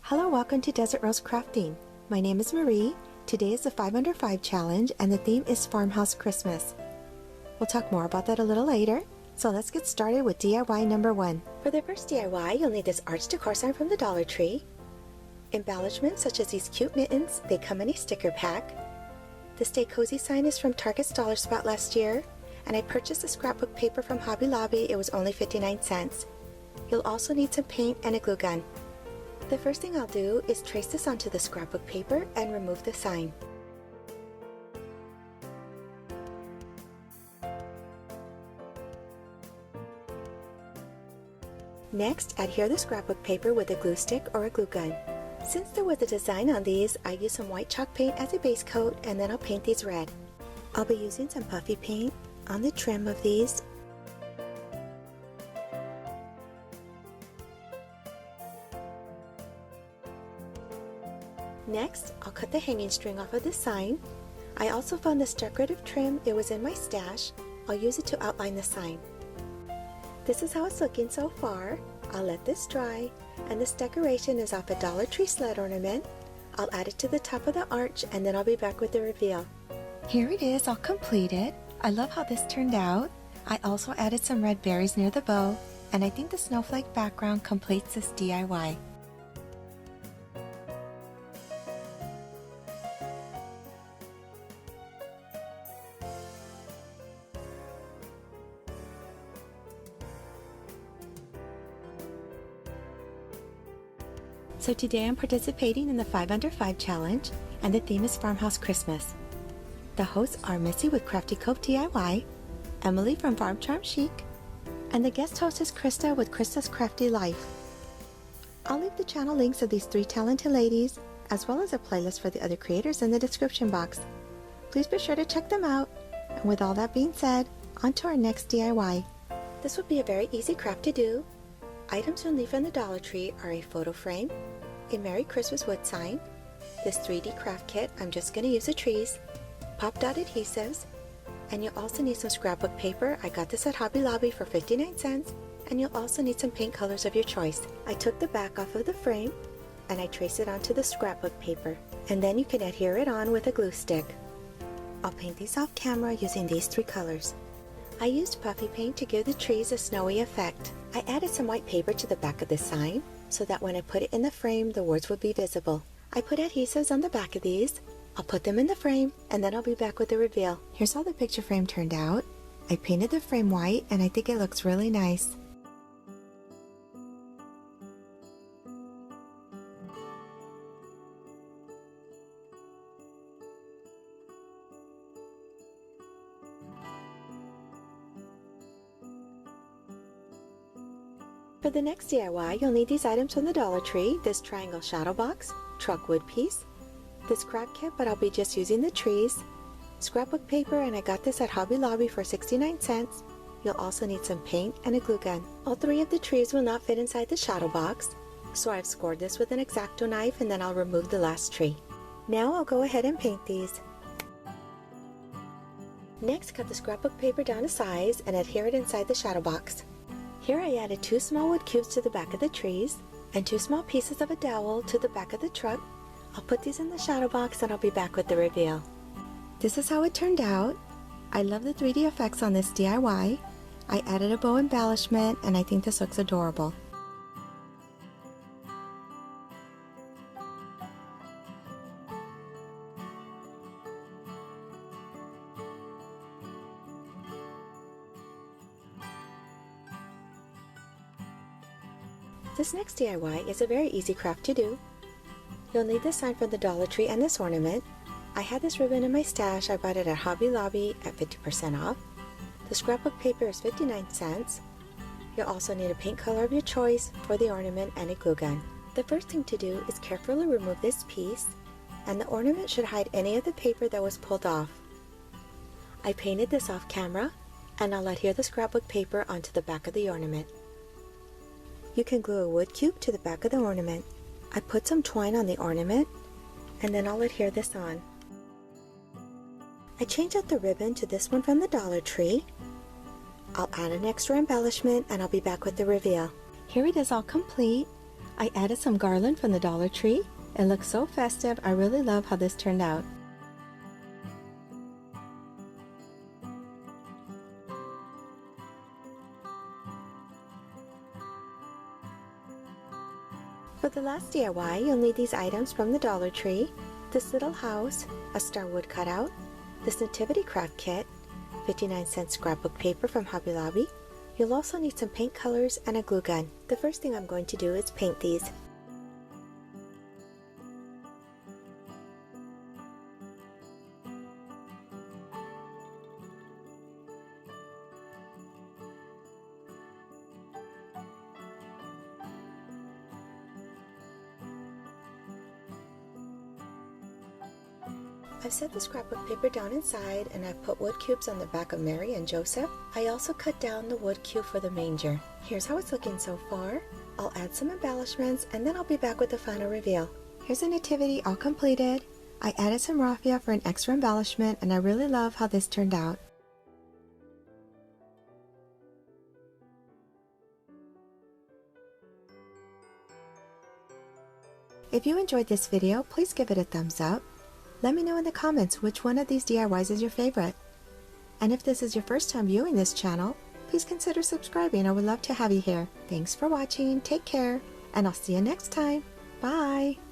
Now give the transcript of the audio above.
Hello, welcome to Desert Rose Crafting. My name is Marie. Today is the 5 Under 5 challenge and the theme is Farmhouse Christmas. We'll talk more about that a little later, so let's get started with DIY number 1. For the first DIY, you'll need this arch decor sign from the Dollar Tree, embellishments such as these cute mittens, they come in a sticker pack. The Stay Cozy sign is from Target's Dollar Spot last year, and I purchased the scrapbook paper from Hobby Lobby. It was only 59 cents. You'll also need some paint and a glue gun. The first thing I'll do is trace this onto the scrapbook paper and remove the sign. Next, adhere the scrapbook paper with a glue stick or a glue gun. Since there was a design on these, I used some white chalk paint as a base coat and then I'll paint these red. I'll be using some Puffy paint on the trim of these. Next, I'll cut the hanging string off of the sign. I also found this decorative trim. It was in my stash. I'll use it to outline the sign. This is how it's looking so far. I'll let this dry, and this decoration is off a Dollar Tree sled ornament. I'll add it to the top of the arch and then I'll be back with the reveal. Here it is, all completed. I love how this turned out. I also added some red berries near the bow, and I think the snowflake background completes this DIY. So today I'm participating in the 5 Under 5 challenge, and the theme is Farmhouse Christmas. The hosts are Missy with Crafty Cove DIY, Emily from Farm Charm Chic, and the guest host is Krista with Krista's Crafty Life. I'll leave the channel links of these 3 talented ladies, as well as a playlist for the other creators in the description box. Please be sure to check them out. And with all that being said, on to our next DIY. This will be a very easy craft to do. Items you'll need from the Dollar Tree are a photo frame, a Merry Christmas wood sign, this 3D craft kit, I'm just going to use the trees, pop dot adhesives, and you'll also need some scrapbook paper. I got this at Hobby Lobby for 59 cents, and you'll also need some paint colors of your choice. I took the back off of the frame and I traced it onto the scrapbook paper, and then you can adhere it on with a glue stick. I'll paint these off camera using these 3 colors. I used Puffy paint to give the trees a snowy effect. I added some white paper to the back of the sign so that when I put it in the frame, the words would be visible. I put adhesives on the back of these. I'll put them in the frame and then I'll be back with the reveal. Here's how the picture frame turned out. I painted the frame white and I think it looks really nice. For the next DIY, you'll need these items from the Dollar Tree, this triangle shadow box, truck wood piece, this craft kit, but I'll be just using the trees, scrapbook paper, and I got this at Hobby Lobby for 69 cents. You'll also need some paint and a glue gun. All 3 of the trees will not fit inside the shadow box, so I've scored this with an X-Acto knife and then I'll remove the last tree. Now I'll go ahead and paint these. Next, cut the scrapbook paper down to size and adhere it inside the shadow box. Here I added 2 small wood cubes to the back of the trees and 2 small pieces of a dowel to the back of the truck. I'll put these in the shadow box and I'll be back with the reveal. This is how it turned out. I love the 3D effects on this DIY. I added a bow embellishment and I think this looks adorable. This next DIY is a very easy craft to do. You'll need this sign from the Dollar Tree and this ornament. I had this ribbon in my stash. I bought it at Hobby Lobby at 50% off. The scrapbook paper is 59 cents. You'll also need a paint color of your choice for the ornament and a glue gun. The first thing to do is carefully remove this piece, and the ornament should hide any of the paper that was pulled off. I painted this off camera, and I'll adhere the scrapbook paper onto the back of the ornament. You can glue a wood cube to the back of the ornament. I put some twine on the ornament, and then I'll adhere this on. I changed out the ribbon to this one from the Dollar Tree. I'll add an extra embellishment and I'll be back with the reveal. Here it is all complete. I added some garland from the Dollar Tree. It looks so festive. I really love how this turned out. For the last DIY, you'll need these items from the Dollar Tree: this little house, a star wood cutout, this Nativity craft kit, 59-cent scrapbook paper from Hobby Lobby. You'll also need some paint colors and a glue gun. The first thing I'm going to do is paint these. I've set the scrapbook paper down inside, and I've put wood cubes on the back of Mary and Joseph. I also cut down the wood cube for the manger. Here's how it's looking so far. I'll add some embellishments and then I'll be back with the final reveal. Here's a nativity all completed. I added some raffia for an extra embellishment, and I really love how this turned out. If you enjoyed this video, please give it a thumbs up. Let me know in the comments which one of these DIYs is your favorite. And if this is your first time viewing this channel, please consider subscribing. I would love to have you here. Thanks for watching, take care, and I'll see you next time. Bye!